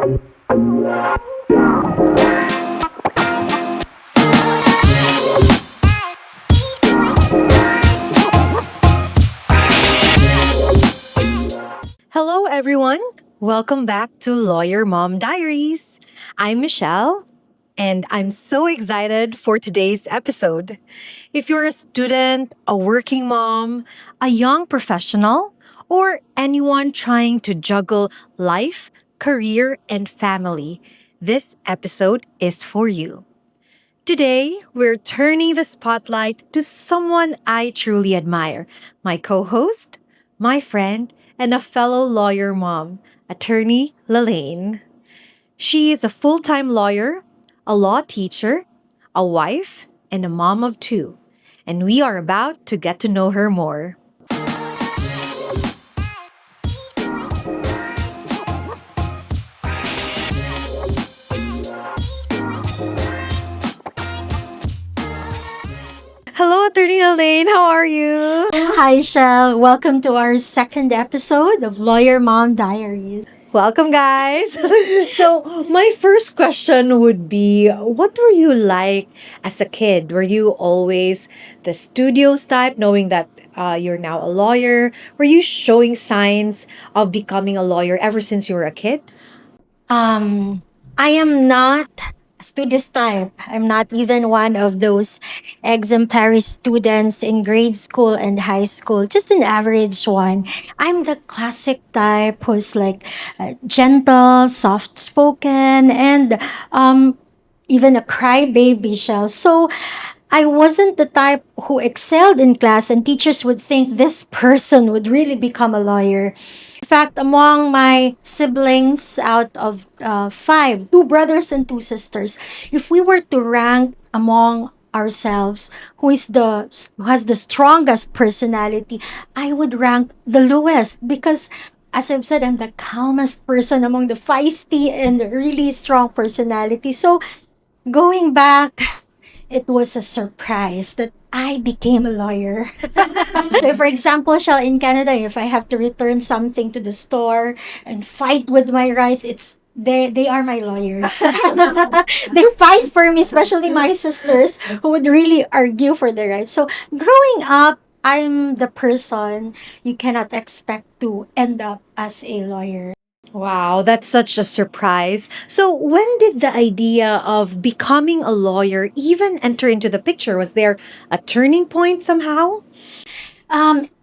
Hello, everyone. Welcome back to Lawyer Mom Diaries. I'm Michelle, and I'm so excited for today's episode. If you're a student, a working mom, a young professional, or anyone trying to juggle life, career, and family, this episode is for you. Today, we're turning the spotlight to someone I truly admire, my co host, my friend, and a fellow lawyer mom, attorney Lalaine. She is a full time lawyer, a law teacher, a wife, and a mom of two. And we are about to get to know her more. Hello, Attorney Lalaine. How are you? Hi, Shell. Welcome to our second episode of Lawyer Mom Diaries. Welcome, guys. So, my first question would be, what were you like as a kid? Were you always the studios type, knowing that you're now a lawyer? Were you showing signs of becoming a lawyer ever since you were a kid? Um, I am not a studious type. I'm not even one of those exemplary students in grade school and high school, just an average one. I'm the classic type who's like gentle, soft spoken, and even a crybaby shell. So I wasn't the type who excelled in class, and teachers would think this person would really become a lawyer. In fact, among my siblings, out of five, two brothers and two sisters, if we were to rank among ourselves who has the strongest personality, I would rank the lowest because as I've said, I'm the calmest person among the feisty and really strong personality. So going back, it was a surprise that I became a lawyer. So, for example, Shell, in Canada, if I have to return something to the store and fight with my rights, they are my lawyers. They fight for me, especially my sisters who would really argue for their rights. So, growing up, I'm the person you cannot expect to end up as a lawyer. Wow, that's such a surprise. So, when did the idea of becoming a lawyer even enter into the picture? Was there a turning point somehow?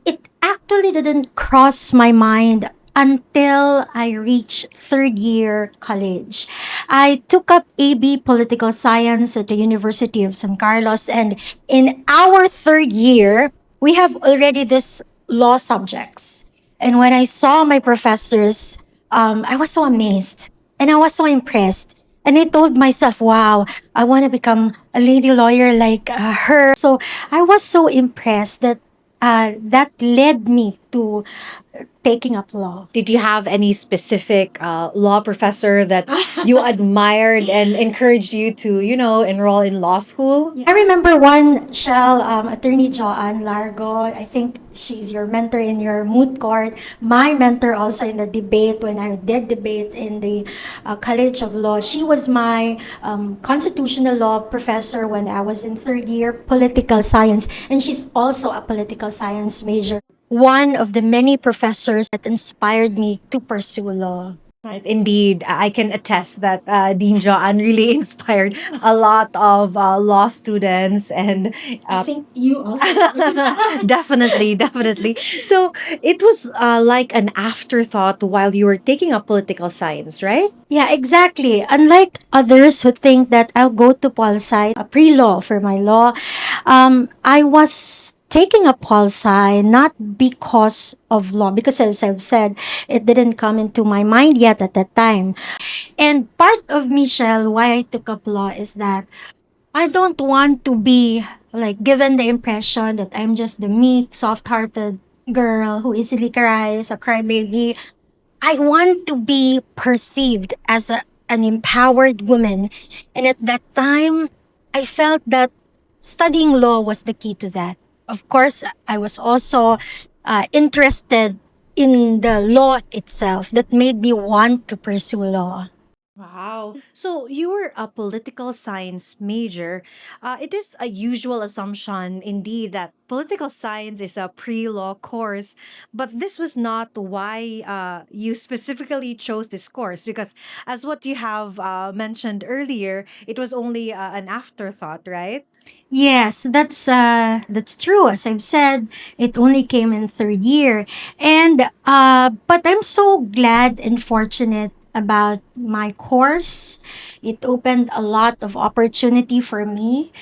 It actually didn't cross my mind until I reached third year college. I took up AB Political Science at the University of San Carlos, and in our third year, we have already this law subjects. And when I saw my professors, I was so amazed and I was so impressed. And I told myself, wow, I want to become a lady lawyer like her. So I was so impressed that that led me to taking up law. Did you have any specific law professor that you admired and encouraged you to, enroll in law school? I remember one Shell, Attorney Joanne Largo. I think she's your mentor in your moot court. My mentor also in the debate when I did debate in the College of Law. She was my constitutional law professor when I was in third year political science, and she's also a political science major. One of the many professors that inspired me to pursue law. Right, indeed, I can attest that Dean Joanne really inspired a lot of law students, and I think you also. definitely, definitely. So it was like an afterthought while you were taking up political science, right? Yeah, exactly. Unlike others who think that I'll go to Pol Sci, a pre-law for my law, I was taking a Pol Sci not because of law, because as I've said, it didn't come into my mind yet at that time. And part of Michelle, why I took up law is that I don't want to be like given the impression that I'm just the meek, soft-hearted girl who easily cries, a crybaby. I want to be perceived as an empowered woman. And at that time, I felt that studying law was the key to that. Of course, I was also interested in the law itself that made me want to pursue law. Wow. So you were a political science major. It is a usual assumption, indeed, that political science is a pre law course, but this was not why you specifically chose this course, because, as what you have mentioned earlier, it was only an afterthought, right? Yes, that's true. As I've said, it only came in third year, and but I'm so glad and fortunate about my course. It opened a lot of opportunity for me.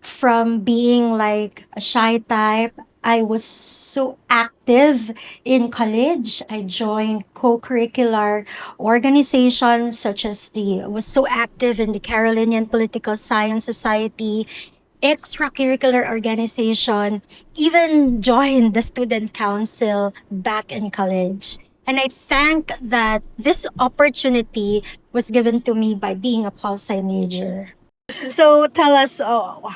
From being like a shy type, I was so active in college. I joined co-curricular organizations such as the was so active in the Carolinian Political Science Society, extracurricular organization, even joined the student council back in college. And I thank that this opportunity was given to me by being a pol sci major. So tell us,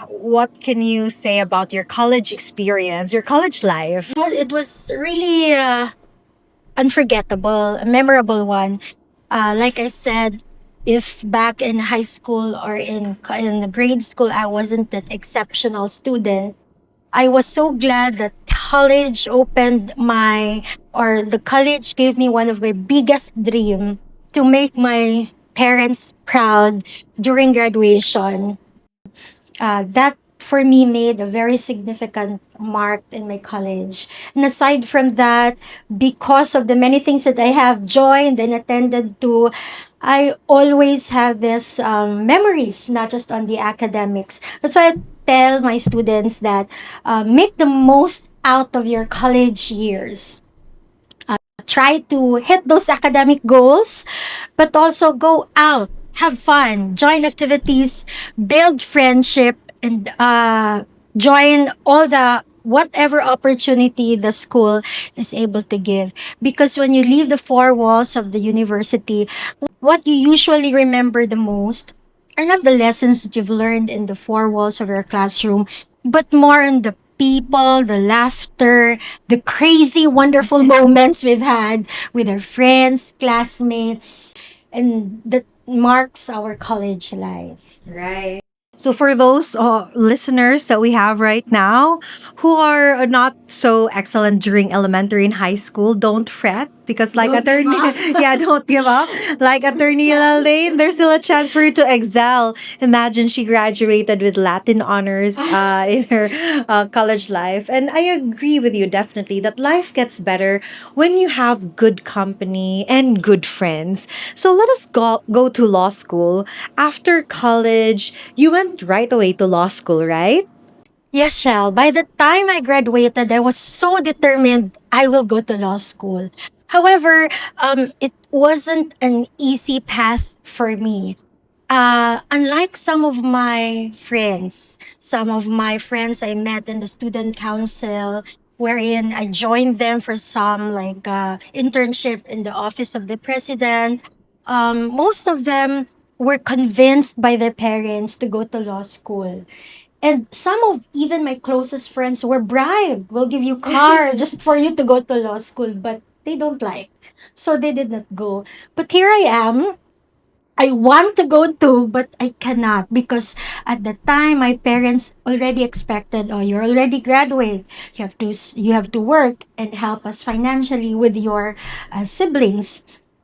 what can you say about your college experience, your college life? Well, it was really unforgettable, a memorable one. Like I said, if back in high school or in grade school I wasn't that exceptional student, I was so glad that college opened my or the college gave me one of my biggest dream to make my parents proud during graduation. That for me made a very significant mark in my college. And aside from that, because of the many things that I have joined and attended to, I always have this memories, not just on the academics. That's why I tell my students that make the most out of your college years. Try to hit those academic goals, but also go out, have fun, join activities, build friendship, and join all the whatever opportunity the school is able to give. Because when you leave the four walls of the university, what you usually remember the most are not the lessons that you've learned in the four walls of your classroom, but more on the people, the laughter, the crazy, wonderful moments we've had with our friends, classmates, and that marks our college life. Right. So, for those listeners that we have right now who are not so excellent during elementary and high school, don't fret, because, like Don't give attorney, up. yeah, don't give up. Like attorney Lalaine, there's still a chance for you to excel. Imagine she graduated with Latin honors in her college life, and I agree with you definitely that life gets better when you have good company and good friends. So let us go to law school. After college, you went right away to law school, right? Yes, Shell. By the time I graduated, I was so determined I will go to law school. However, it wasn't an easy path for me. Unlike some of my friends I met in the student council, wherein I joined them for some like internship in the office of the president. Most of them were convinced by their parents to go to law school. And some of even my closest friends were bribed. We'll give you car just for you to go to law school, but they don't like. So they did not go. But here I am. I want to go too, but I cannot because at the time my parents already expected, oh, you're already graduate. You have to work and help us financially with your siblings.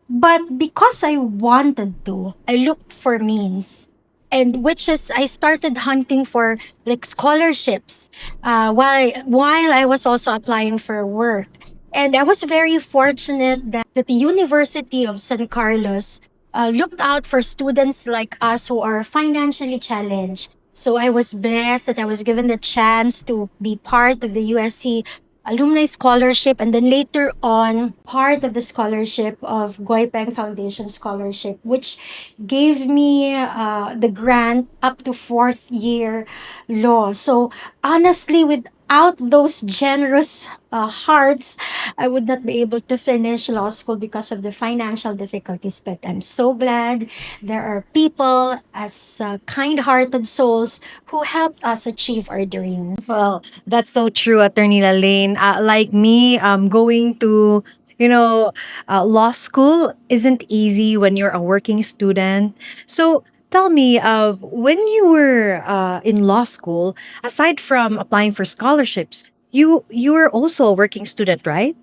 But because I wanted to, I looked for means. And which is I started hunting for like scholarships while I was also applying for work. And I was very fortunate that the University of San Carlos looked out for students like us who are financially challenged. So I was blessed that I was given the chance to be part of the USC alumni scholarship and then later on part of the scholarship of Goipeng Foundation scholarship, which gave me the grant up to fourth year law. So honestly, without those generous hearts, I would not be able to finish law school because of the financial difficulties. But I'm so glad there are people as kind-hearted souls who helped us achieve our dream. Well, that's so true, Attorney Lalaine. Like me, going to You know, law school isn't easy when you're a working student. So tell me, when you were in law school, aside from applying for scholarships, you were also a working student, right?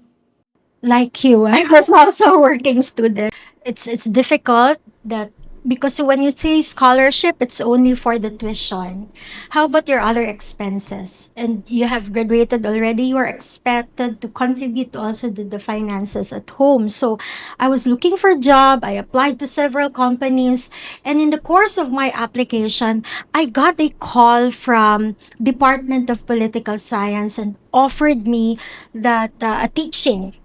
Like you, I was also a working student. It's difficult that because when you say scholarship, it's only for the tuition. How about your other expenses? And you have graduated already, you are expected to contribute also to the finances at home. So I was looking for a job, I applied to several companies, and in the course of my application, I got a call from Department of Political Science and offered me that a teaching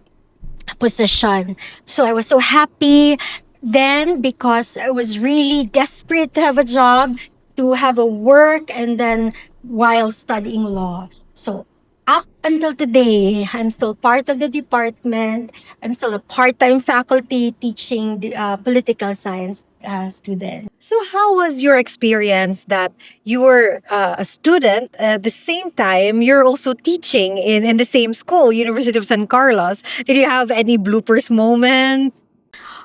position. So I was so happy then because I was really desperate to have a job, to have a work, and then while studying law. So up until today, I'm still part of the department. I'm still a part-time faculty teaching the political science student. So, how was your experience that you were a student at the same time you're also teaching in the same school, University of San Carlos? Did you have any bloopers moment?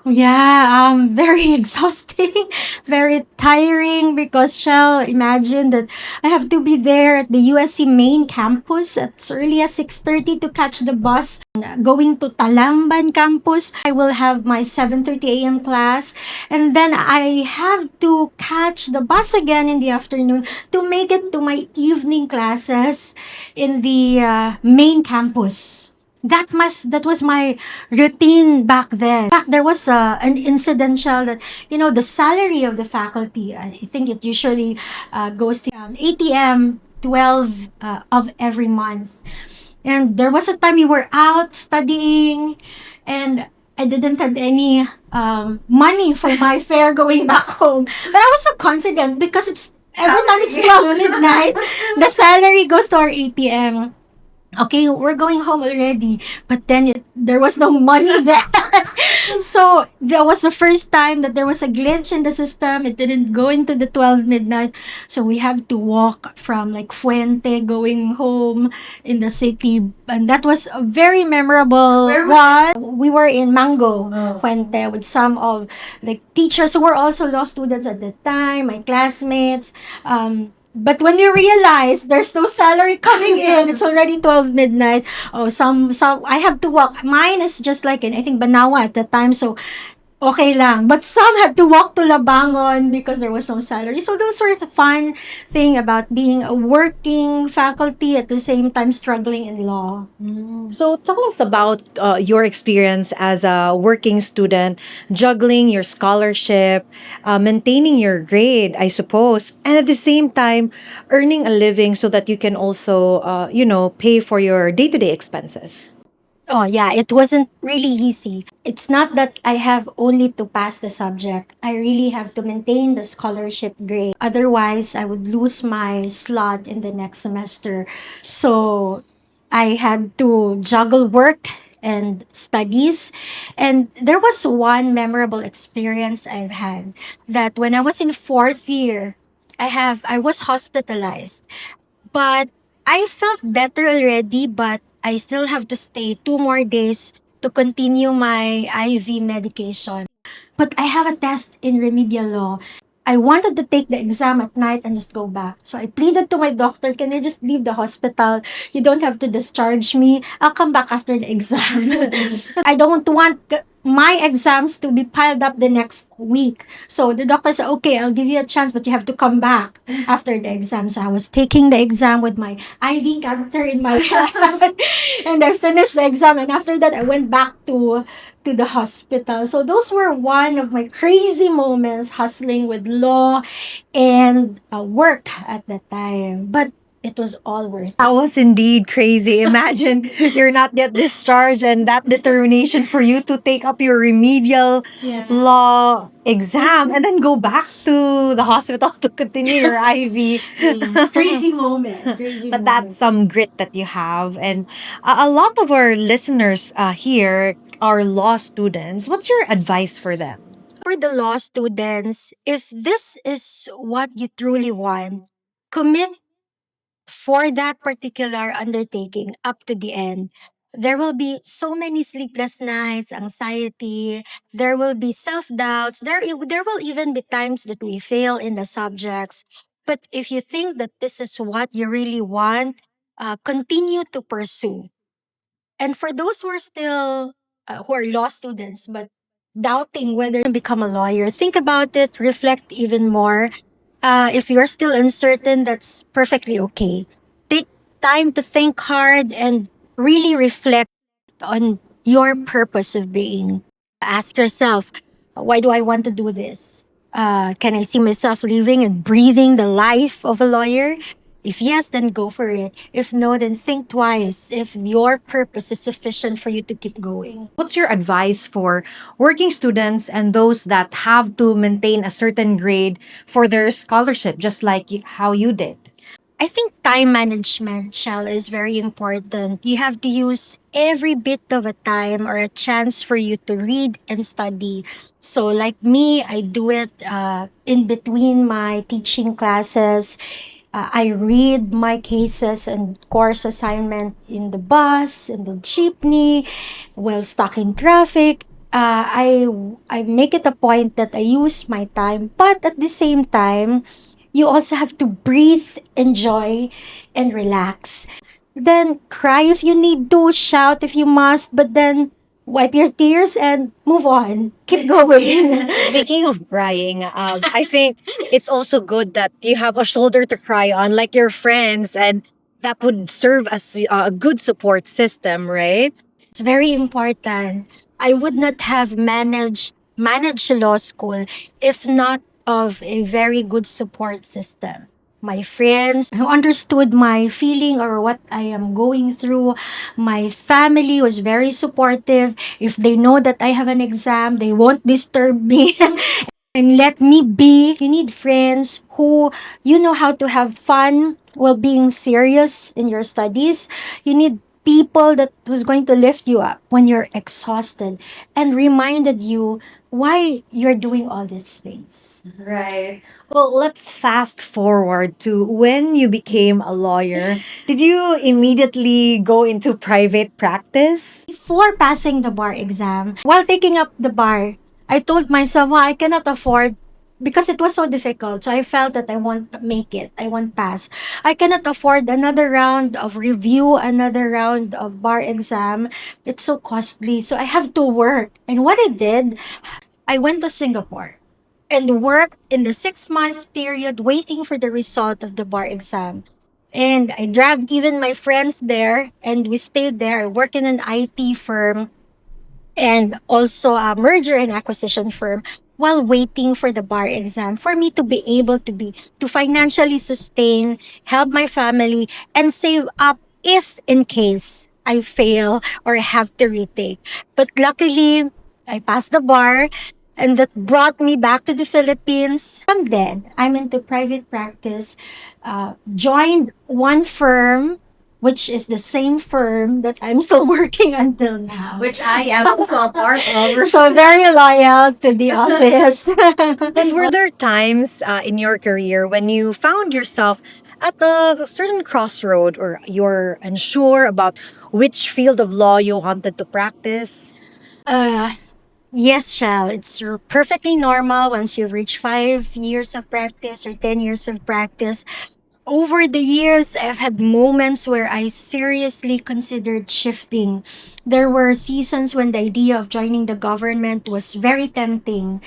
Yeah, very exhausting, very tiring because shall imagine that I have to be there at the USC main campus at as early as 6:30 to catch the bus going to Talamban campus. I will have my 7:30 a.m. class and then I have to catch the bus again in the afternoon to make it to my evening classes in the main campus. That was my routine back then. In fact, there was an incidential that the salary of the faculty. I think it usually goes to ATM 12 of every month. And there was a time we were out studying, and I didn't have any money for my fare going back home. But I was so confident because it's every time it's 12 midnight, the salary goes to our ATM. Okay, we're going home already. But then there was no money there. So that was the first time that there was a glitch in the system. It didn't go into the 12 midnight. So we have to walk from like Fuente going home in the city. And that was a very memorable one. We were in Mango, Fuente, with some of like teachers who were also law students at the time, my classmates. But when you realize there's no salary coming in, it's already 12 midnight. Oh, some I have to walk. Mine is just like in I think Banawa at the time, so okay lang. But some had to walk to Labangon because there was no salary. So those were the fun thing about being a working faculty at the same time struggling in law. So, tell us about your experience as a working student, juggling your scholarship, maintaining your grade, I suppose, and at the same time, earning a living so that you can also, pay for your day to day expenses. Oh, yeah, it wasn't really easy. It's not that I have only to pass the subject. I really have to maintain the scholarship grade. Otherwise, I would lose my slot in the next semester. So I had to juggle work and studies. And there was one memorable experience I've had that when I was in fourth year, I was hospitalized. But I felt better already, but I still have to stay 2 more days to continue my IV medication. But I have a test in remedial law. I wanted to take the exam at night and just go back. So I pleaded to my doctor, can I just leave the hospital? You don't have to discharge me. I'll come back after the exam. I don't want my exams to be piled up the next week. So the doctor said, okay, I'll give you a chance, but you have to come back after the exam. So I was taking the exam with my IV catheter in my hand. And I finished the exam. And after that, I went back to the hospital. So those were one of my crazy moments hustling with law and work at that time. But it was all worth it. That was indeed crazy. Imagine you're not yet discharged and that determination for you to take up your remedial Yeah. law exam and then go back to the hospital to continue your IV. Crazy moment. Crazy But moment. that's some grit that you have. And a lot of our listeners here are law students. What's your advice for them? For the law students, if this is what you truly want, commit for that particular undertaking up to the end. There will be so many sleepless nights, anxiety, there will be self-doubts, there will even be times that we fail in the subjects. But if you think that this is what you really want, continue to pursue. And for those who are still who are law students but doubting whether to become a lawyer, think about it, reflect even more. If you're still uncertain, that's perfectly okay. Take time to think hard and really reflect on your purpose of being. Ask yourself, why do I want to do this? Can I see myself living and breathing the life of a lawyer? If yes, then go for it. If no, then think twice if your purpose is sufficient for you to keep going. What's your advice for working students and those that have to maintain a certain grade for their scholarship, just like how you did? I think time management, Shell, is very important. You have to use every bit of a time or a chance for you to read and study. So, like me, I do it in between my teaching classes. I read my cases and course assignment in the bus, in the jeepney, while stuck in traffic. I make it a point that I use my time, but at the same time, you also have to breathe, enjoy, and relax. Then cry if you need to, shout if you must, but then wipe your tears and move on. Keep going. Speaking of crying, I think it's also good that you have a shoulder to cry on, like your friends, and that would serve as a good support system, right? It's very important. I would not have managed law school if not of a very good support system. My friends who understood my feeling or what I am going through. My family was very supportive. If they know that I have an exam, they won't disturb me and let me be. You need friends who you know how to have fun while being serious in your studies. You need people that who's going to lift you up when you're exhausted and reminded you why you're doing all these things. Right. Well, let's fast forward to when you became a lawyer. Did you immediately go into private practice? Before passing the bar exam, while taking up the bar, I told myself, well, I cannot afford because it was so difficult. So I felt that I won't make it. I won't pass. I cannot afford another round of review, another round of bar exam. It's so costly. So I have to work. And what I did, I went to Singapore and worked in the 6 month period waiting for the result of the bar exam. And I dragged even my friends there and we stayed there. I worked in an IT firm and also a merger and acquisition firm while waiting for the bar exam for me to be able to financially sustain, help my family, and save up if in case I fail or have to retake. But luckily, I passed the bar and that brought me back to the Philippines. From then, I'm into private practice, joined one firm which is the same firm that I'm still working until now. Which I am also a part of. So very loyal to the office. And were there times in your career when you found yourself at a certain crossroad or you're unsure about which field of law you wanted to practice? uh, yes, Shell. It's perfectly normal once you've reached 5 years of practice or 10 years of practice. Over the years, I've had moments where I seriously considered shifting. There were seasons when the idea of joining the government was very tempting.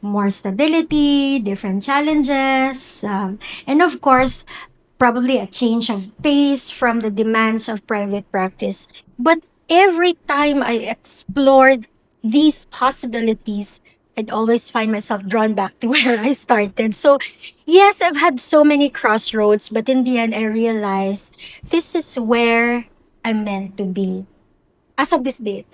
More stability, different challenges, and of course, probably a change of pace from the demands of private practice. But every time I explored these possibilities, I'd always find myself drawn back to where I started. So, yes, I've had so many crossroads, but in the end, I realized this is where I'm meant to be as of this date.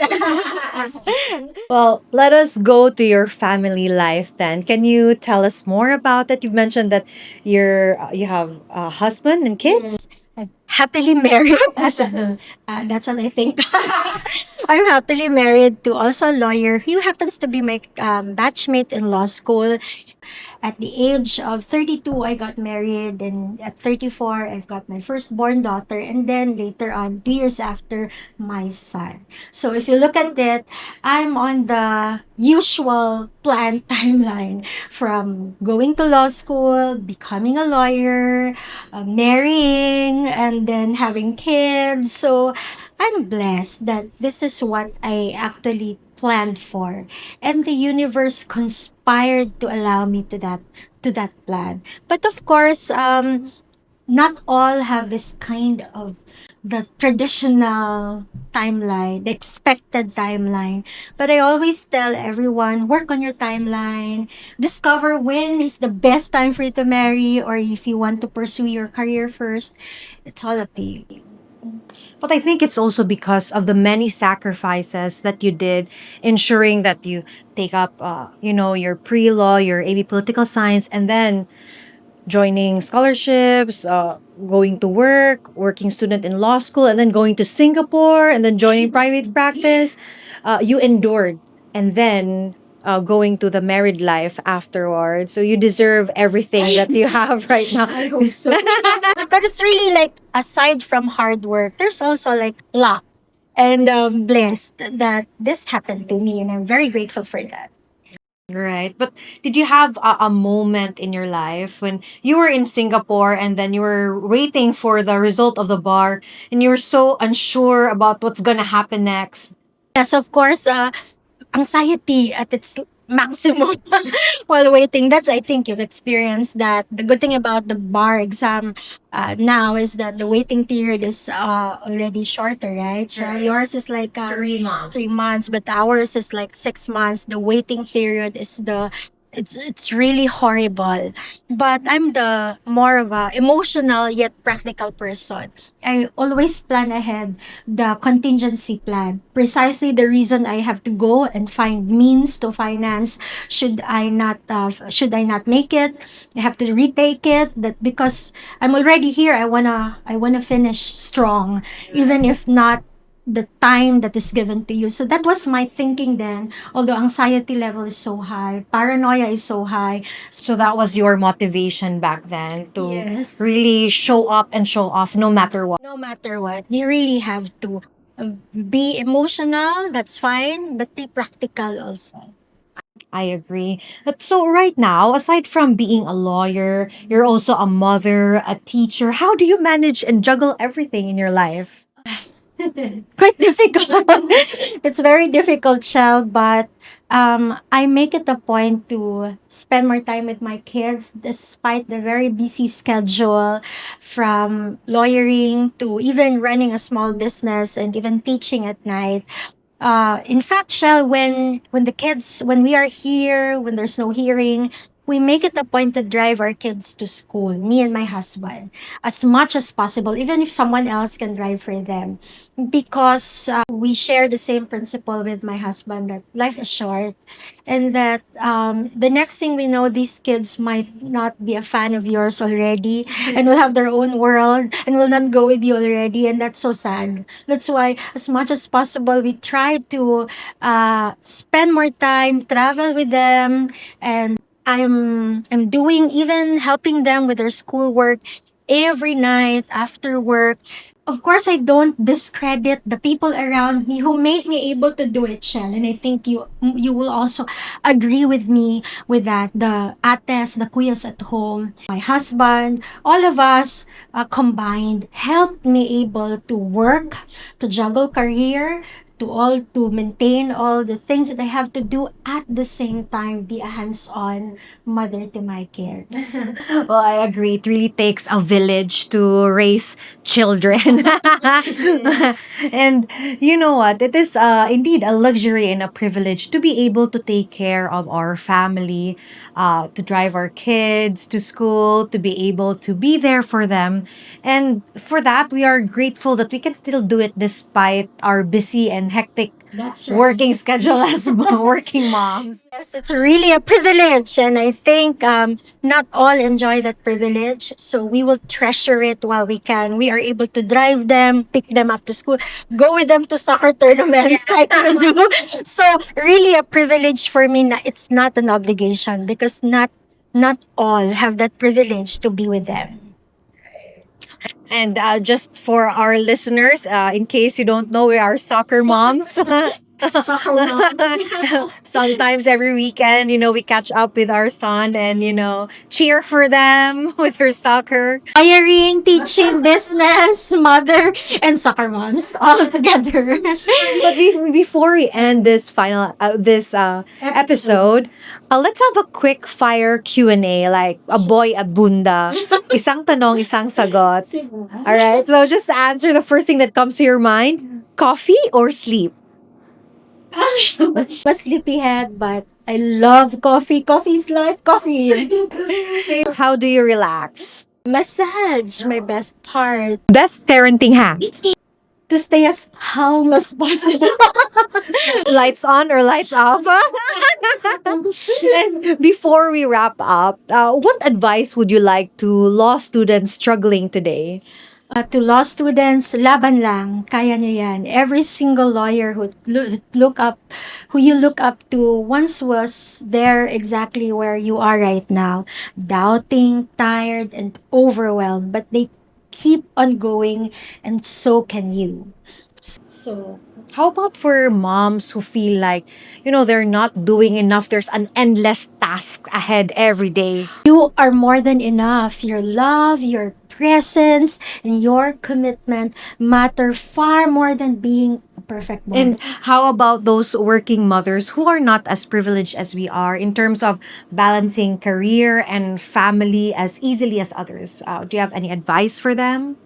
Well, let us go to your family life then. Can you tell us more about it? You've mentioned that you have a husband and kids. I've happily married as a, that's what I think. I'm happily married to also a lawyer who happens to be my batchmate in law school. At the age of 32, I got married, and at 34, I've got my firstborn daughter, and then later on, 2 years after, my son. So if you look at it, I'm on the usual planned timeline from going to law school, becoming a lawyer, marrying, and then having kids. So I'm blessed that this is what I actually planned for, and the universe conspired to allow me to that plan. But of course, not all have this kind of the traditional timeline, the expected timeline. But I always tell everyone, work on your timeline, discover when is the best time for you to marry, or if you want to pursue your career first. It's all up to you. But I think it's also because of the many sacrifices that you did, ensuring that you take up, your pre-law, your AB political science, and then joining scholarships, going to work, working student in law school, and then going to Singapore, and then joining private practice. You endured, and then going to the married life afterwards. So you deserve everything that you have right now. I hope so. But it's really like, aside from hard work, there's also like luck, and blessed that this happened to me, and I'm very grateful for that. Right. But did you have a moment in your life when you were in Singapore and then you were waiting for the result of the bar and you were so unsure about what's going to happen next? Yes, of course, anxiety at its maximum while waiting. That's, I think you've experienced that. The good thing about the bar exam now is that the waiting period is already shorter, right? So Right. yours is like 3 months. 3 months, but ours is like 6 months. The waiting period is the it's really horrible. But I'm the more of a emotional yet practical person. I always plan ahead, the contingency plan. Precisely the reason I have to go and find means to finance should I not make it. I have to retake it. That because I'm already here, I wanna finish strong, even if not the time that is given to you. So that was my thinking then. Although anxiety level is so high, paranoia is so high. So that was your motivation back then to Yes. really show up and show off no matter what. No matter what, you really have to be emotional. That's fine, but be practical also. I agree. But so right now, aside from being a lawyer, you're also a mother, a teacher. How do you manage and juggle everything in your life? Quite difficult. It's very difficult, Shell, but I make it a point to spend more time with my kids despite the very busy schedule, from lawyering to even running a small business and even teaching at night. In fact, Shell, when we are here, when there's no hearing, we make it a point to drive our kids to school, me and my husband, as much as possible, even if someone else can drive for them. Because we share the same principle with my husband that life is short, and that the next thing we know, these kids might not be a fan of yours already and will have their own world and will not go with you already. And that's so sad. That's why, as much as possible, we try to spend more time, travel with them, and I'm doing, even helping them with their schoolwork every night after work. Of course, I don't discredit the people around me who made me able to do it, Shell. And I think you will also agree with me with that. The ates, the kuyas at home, my husband, all of us combined helped me able to work, to juggle career, to maintain all the things that I have to do, at the same time be a hands-on mother to my kids. Well, I agree. It really takes a village to raise children. And you know what? It is indeed a luxury and a privilege to be able to take care of our family, to drive our kids to school, to be able to be there for them. And for that, we are grateful that we can still do it despite our busy and and hectic That's right. working schedule as working moms. Yes, it's really a privilege, and I think not all enjoy that privilege. So we will treasure it while we can. We are able to drive them, pick them up to school, go with them to soccer tournaments like you do. So really a privilege for me. It's not an obligation because not all have that privilege to be with them. And just for our listeners, in case you don't know, we are soccer moms. Soccer mom. Sometimes every weekend, we catch up with our son and, cheer for them with her soccer. Hiring, teaching, business, mother, and soccer moms all together. But before we end this episode, let's have a quick fire Q&A, like a boy abunda. Isang tanong, isang sagot. All right. So just answer the first thing that comes to your mind. Coffee or sleep? A sleepyhead, but I love coffee. Coffee is life. Coffee. How do you relax? Massage, my best part. Best parenting hack. To stay as calm as possible. Lights on or lights off? And before we wrap up, what advice would you like to law students struggling today? To law students, laban lang. Kaya niyo yan. Every single lawyer who you look up to once was there exactly where you are right now. Doubting, tired, and overwhelmed. But they keep on going, and so can you. So, How about for moms who feel like, they're not doing enough? There's an endless task ahead every day. you are more than enough. Your love, your presence, and your commitment matter far more than being a perfect mom. And how about those working mothers who are not as privileged as we are in terms of balancing career and family as easily as others? Do you have any advice for them?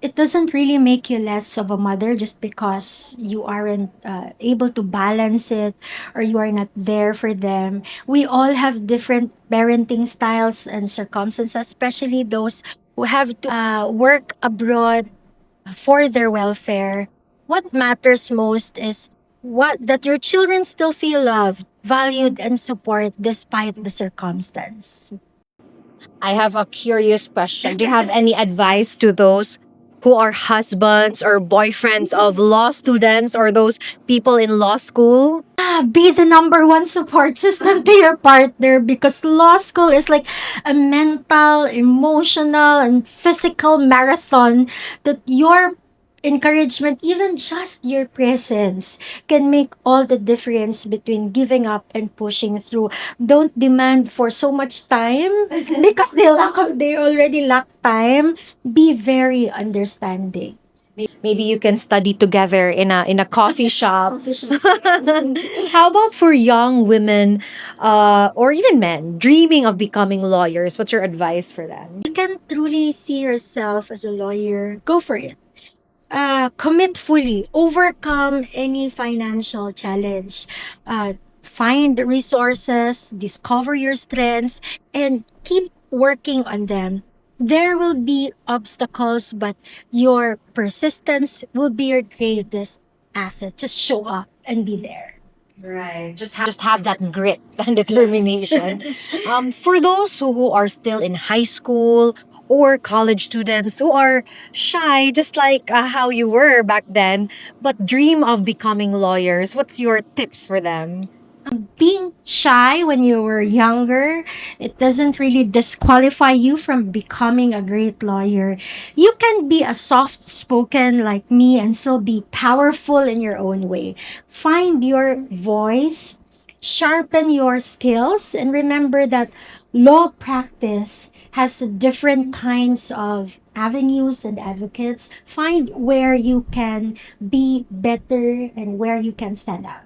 It doesn't really make you less of a mother just because you aren't able to balance it or you are not there for them. We all have different parenting styles and circumstances, especially those who have to work abroad for their welfare. What matters most is what that your children still feel loved, valued, and supported despite the circumstance. I have a curious question. Do you have any advice to those who are husbands or boyfriends of law students or those people in law school? Be the number one support system to your partner because law school is like a mental, emotional, and physical marathon that your encouragement, even just your presence, can make all the difference between giving up and pushing through. Don't demand for so much time because they already lack time. Be very understanding. Maybe you can study together in a coffee shop. How about for young women or even men dreaming of becoming lawyers? What's your advice for them? You can truly see yourself as a lawyer, go for it. Commit fully, overcome any financial challenge, find resources, discover your strength, and keep working on them. There will be obstacles, but your persistence will be your greatest asset. Just show up and be there. Right. Just have that grit and determination. For those who are still in high school or college students who are shy, just like how you were back then, but dream of becoming lawyers, what's your tips for them? Being shy when you were younger, it doesn't really disqualify you from becoming a great lawyer. You can be a soft spoken like me and still be powerful in your own way. Find your voice, sharpen your skills, and remember that law practice has different kinds of avenues and advocates. Find where you can be better and where you can stand out.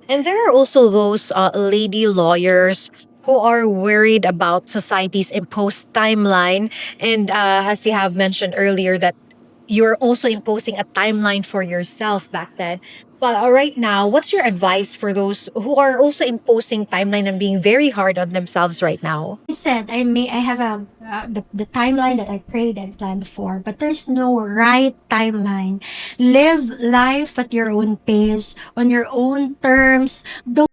And there are also those lady lawyers who are worried about society's imposed timeline. And as you have mentioned earlier, that you're also imposing a timeline for yourself back then. But right now, what's your advice for those who are also imposing timeline and being very hard on themselves right now? I said I have the timeline that I prayed and planned for, but there's no right timeline. Live life at your own pace, on your own terms. Don't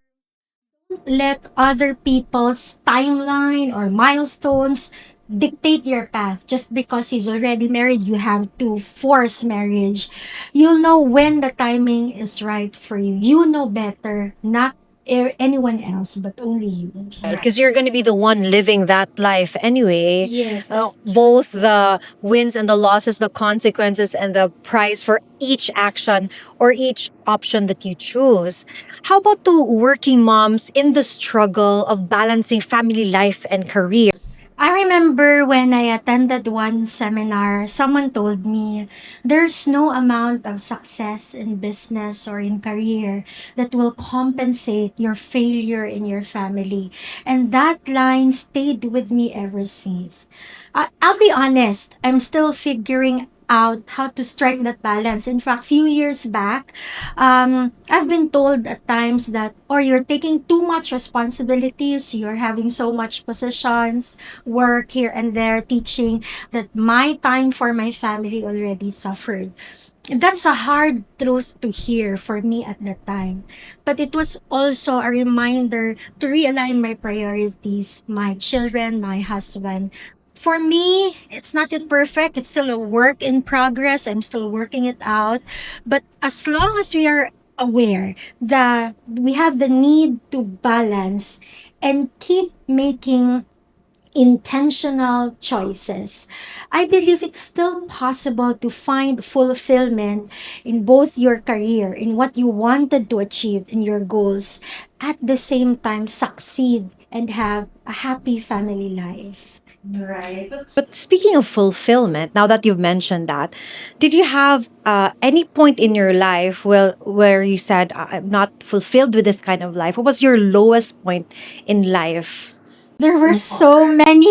let other people's timeline or milestones dictate your path. Just because he's already married, you have to force marriage. You'll know when the timing is right for you. You know better, not anyone else, but only you. Because you're going to be the one living that life anyway. Yes, Both the wins and the losses, the consequences and the price for each action or each option that you choose. How about the working moms in the struggle of balancing family life and career? I remember when I attended one seminar, someone told me there's no amount of success in business or in career that will compensate your failure in your family. And that line stayed with me ever since. I'll be honest, I'm still figuring out how to strike that balance. In fact, few years back, I've been told at times that, or you're taking too much responsibilities, you're having so much positions, work here and there, teaching, that my time for my family already suffered. That's a hard truth to hear for me at that time. But it was also a reminder to realign my priorities, my children, my husband. For me, it's not yet perfect. It's still a work in progress. I'm still working it out. But as long as we are aware that we have the need to balance and keep making intentional choices, I believe it's still possible to find fulfillment in both your career, in what you wanted to achieve, in your goals, at the same time succeed and have a happy family life. Right. But speaking of fulfillment, now that you've mentioned that, did you have any point in your life where you said, I'm not fulfilled with this kind of life? What was your lowest point in life? There were so many,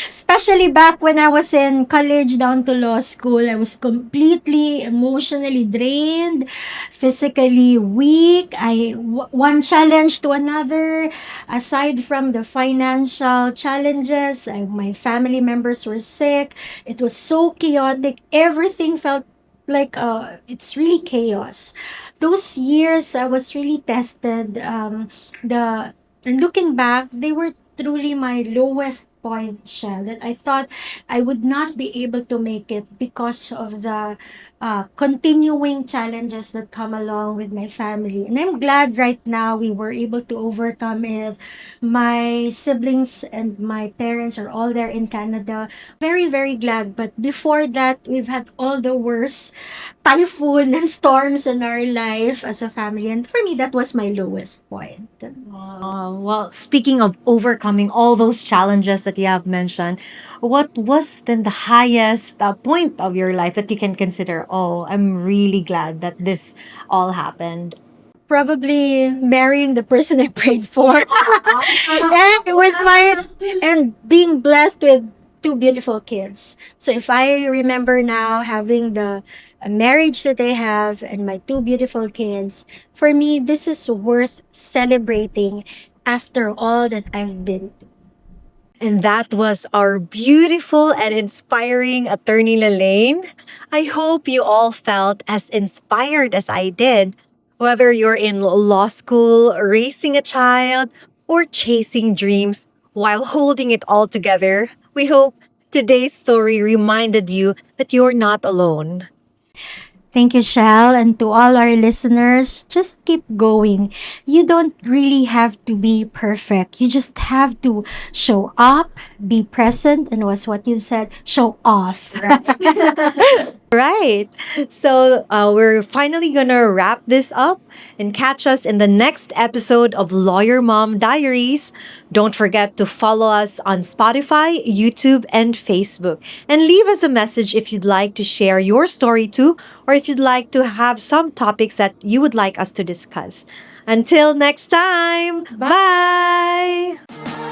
especially back when I was in college down to law school. I was completely emotionally drained, physically weak. One challenge to another. Aside from the financial challenges, my family members were sick. It was so chaotic. Everything felt like it's really chaos. Those years I was really tested. The and looking back, they were truly my lowest point, Shell, that I thought I would not be able to make it because of the continuing challenges that come along with my family. And I'm glad right now we were able to overcome it. My siblings and my parents are all there in Canada. Very, very glad. But before that, we've had all the worst typhoon and storms in our life as a family. And for me, that was my lowest point. Well, speaking of overcoming all those challenges that you have mentioned, what was then the highest point of your life that you can consider? Oh, I'm really glad that this all happened. Probably marrying the person I prayed for. And with my and being blessed with two beautiful kids. So if I remember now having the marriage that I have and my two beautiful kids, for me this is worth celebrating after all that I've been. And that was our beautiful and inspiring attorney Lalaine. I hope you all felt as inspired as I did, whether you're in law school, raising a child, or chasing dreams while holding it all together. We hope today's story reminded you that you're not alone. Thank you, Shell, and to all our listeners, just keep going. You don't really have to be perfect. You just have to show up, be present, and was what you said, show off. Right. So we're finally going to wrap this up and catch us in the next episode of Lawyer Mom Diaries. Don't forget to follow us on Spotify, YouTube, and Facebook. And leave us a message if you'd like to share your story too, or if you'd like to have some topics that you would like us to discuss. Until next time, bye.